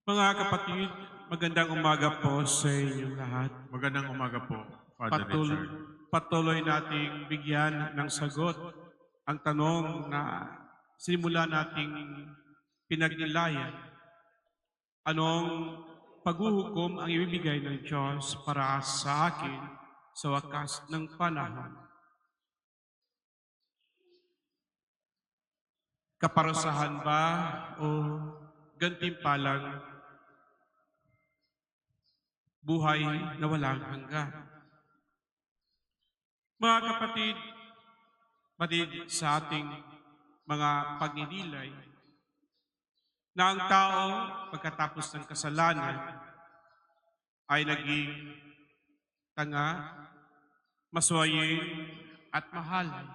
Mga kapatid, magandang umaga po sa inyong lahat. Magandang umaga po, Father Patul Richard. Patuloy nating bigyan ng sagot ang tanong na simula nating pinagnilayan. Anong paghuhukom ang ibibigay ng Diyos para sa akin sa wakas ng panahon? Kaparusahan ba o gantimpalang buhay na walang hanggan? Mga kapatid, batid sa ating mga pagninilay na ang tao pagkatapos ng kasalanan ay naging tanga, maswayin at mahalay.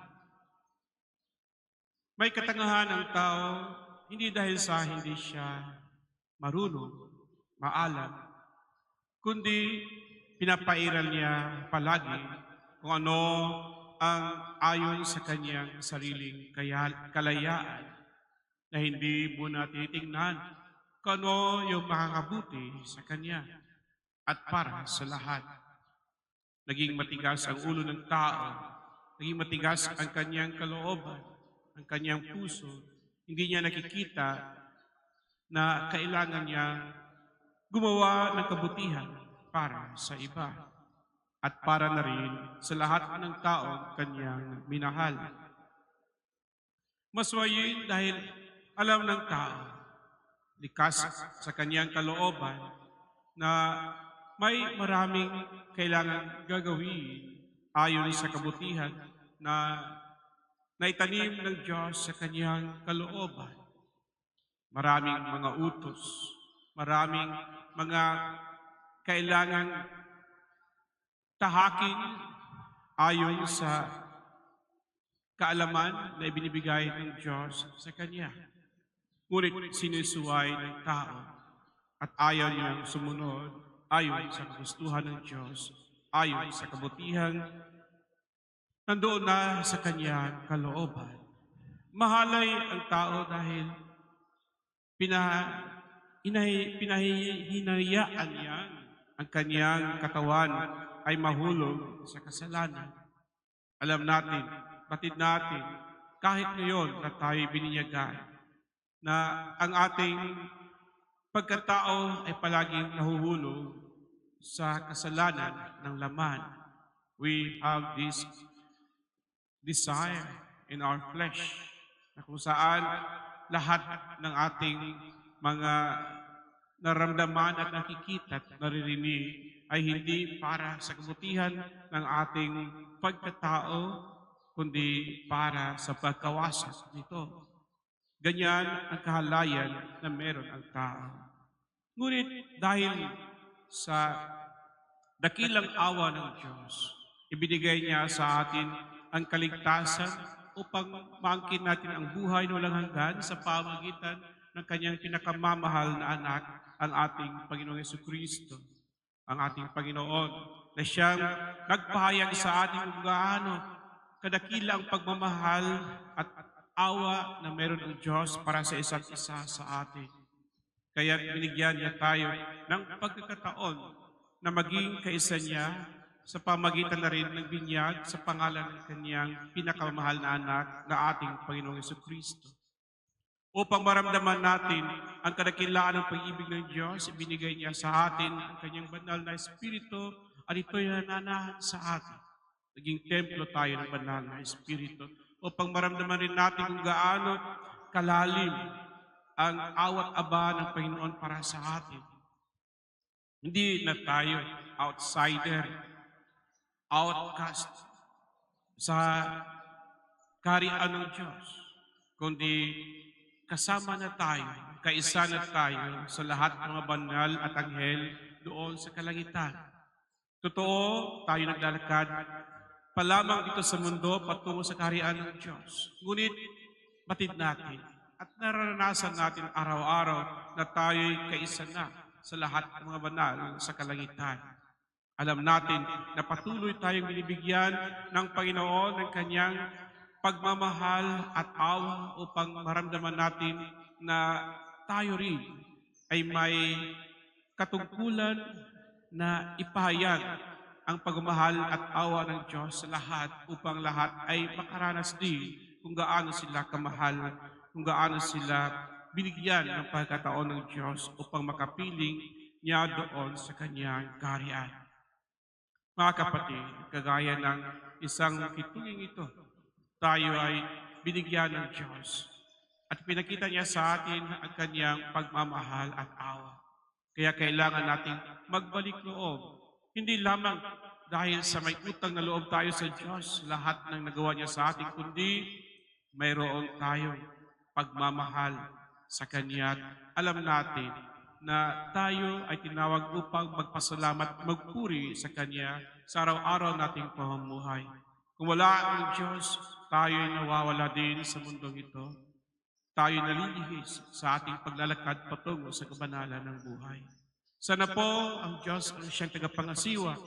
May katangahan ang tao hindi dahil sa hindi siya marunong, maalam, kundi pinapairal niya palagi kung ano ang ayon sa kanyang sariling kalayaan na hindi muna titingnan kung ano yung makakabuti sa kanya at para sa lahat. Naging matigas ang ulo ng tao, naging matigas ang kanyang kalooban, ang kanyang puso. Hindi niya nakikita na kailangan niya gumawa ng kabutihan para sa iba at para na rin sa lahat ng taong kanyang minahal. Maswayin dahil alam ng tao, likas sa kanyang kalooban, na may maraming kailangan gagawin ayon sa kabutihan na naitanim ng Diyos sa kanyang kalooban. Maraming mga utos, maraming mga kailangan tahakin ayon sa kaalaman na ibinibigay ng Diyos sa kanya. Ngunit sinusuway ng tao at ayaw niyang sumunod ayon sa kagustuhan ng Diyos, ayon sa kabutihan nandoon na sa kanyang kalooban. Mahalay ang tao dahil pinahihinayaan niya ang kanyang katawan ay mahulog sa kasalanan. Alam natin, batid natin, kahit ngayon na tayo bininyagan, na ang ating pagkatao ay palaging nahuhulog sa kasalanan ng laman. We have this desire in our flesh na kung saan lahat ng ating mga naramdaman at nakikita at naririnig ay hindi para sa kabutihan ng ating pagkatao, kundi para sa pagkawasak nito. Ganyan ang kahalayan na meron ang tao. Ngunit dahil sa dakilang awa ng Diyos, ibinigay niya sa atin ang kaligtasan upang maangkin natin ang buhay na walang hanggan sa pamagitan ng kanyang pinakamamahal na anak, ang ating Panginoong Jesucristo, ang ating Panginoon, na siyang nagpahayag sa atin kung gaano kadakila ang pagmamahal at awa na meron ng Diyos para sa isa't isa sa atin. Kaya binigyan niya tayo ng pagkakataon na maging kaisa niya sa pamagitan na rin ng binyag sa pangalan ng kanyang pinakamahal na anak na ating Panginoong Jesucristo. Upang maramdaman natin ang kadakilaan ng pag-ibig ng Diyos, ibinigay niya sa atin ang kanyang banal na Espiritu at ito'y nananahan sa atin. Naging templo tayo ng banal na Espiritu upang maramdaman rin natin kung gaano kalalim ang awat aba ng Panginoon para sa atin. Hindi na tayo outsider, outcast sa kaharian ng Diyos, kundi kasama na tayo, kaisa na tayo sa lahat ng mga banal at anghel doon sa kalangitan. Totoo, tayo naglalakad pa lamang dito sa mundo patungo sa kaharian ng Diyos. Ngunit batid natin at nararanasan natin araw-araw na tayo'y kaisa na sa lahat ng mga banal sa kalangitan. Alam natin na patuloy tayong binibigyan ng Panginoon ng kanyang pagmamahal at awa upang maramdaman natin na tayo rin ay may katungkulan na ipahayag ang pagmamahal at awa ng Diyos sa lahat upang lahat ay makaranas din kung gaano sila kamahal, kung gaano sila binigyan ng pagkataon ng Diyos upang makapiling niya doon sa kanyang kaharian. Mga kapatid, kagaya ng isang kitunging ito, tayo ay binigyan ng Diyos at pinakita niya sa atin ang kanyang pagmamahal at awa. Kaya kailangan nating magbalik loob. Hindi lamang dahil sa may utang na loob tayo sa Diyos, lahat ng nagawa niya sa atin, kundi mayroon tayong pagmamahal sa Kanya. Alam natin na tayo ay tinawag upang magpasalamat, magpuri sa Kanya sa araw-araw nating pamumuhay. Kung wala ang Diyos, tayo ay nawawala din sa mundong ito. Tayo nalilihis sa ating paglalakad patungo sa kabanalan ng buhay. Sana po ang Diyos ang siyang tagapangasiwa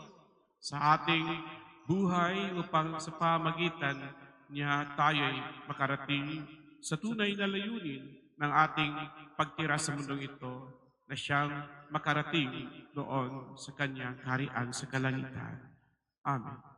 sa ating buhay upang sa pamagitan niya tayo ay makarating sa tunay na layunin ng ating pagtira sa mundong ito na siyang makarating doon sa kanyang kaharian sa kalangitan. Amen.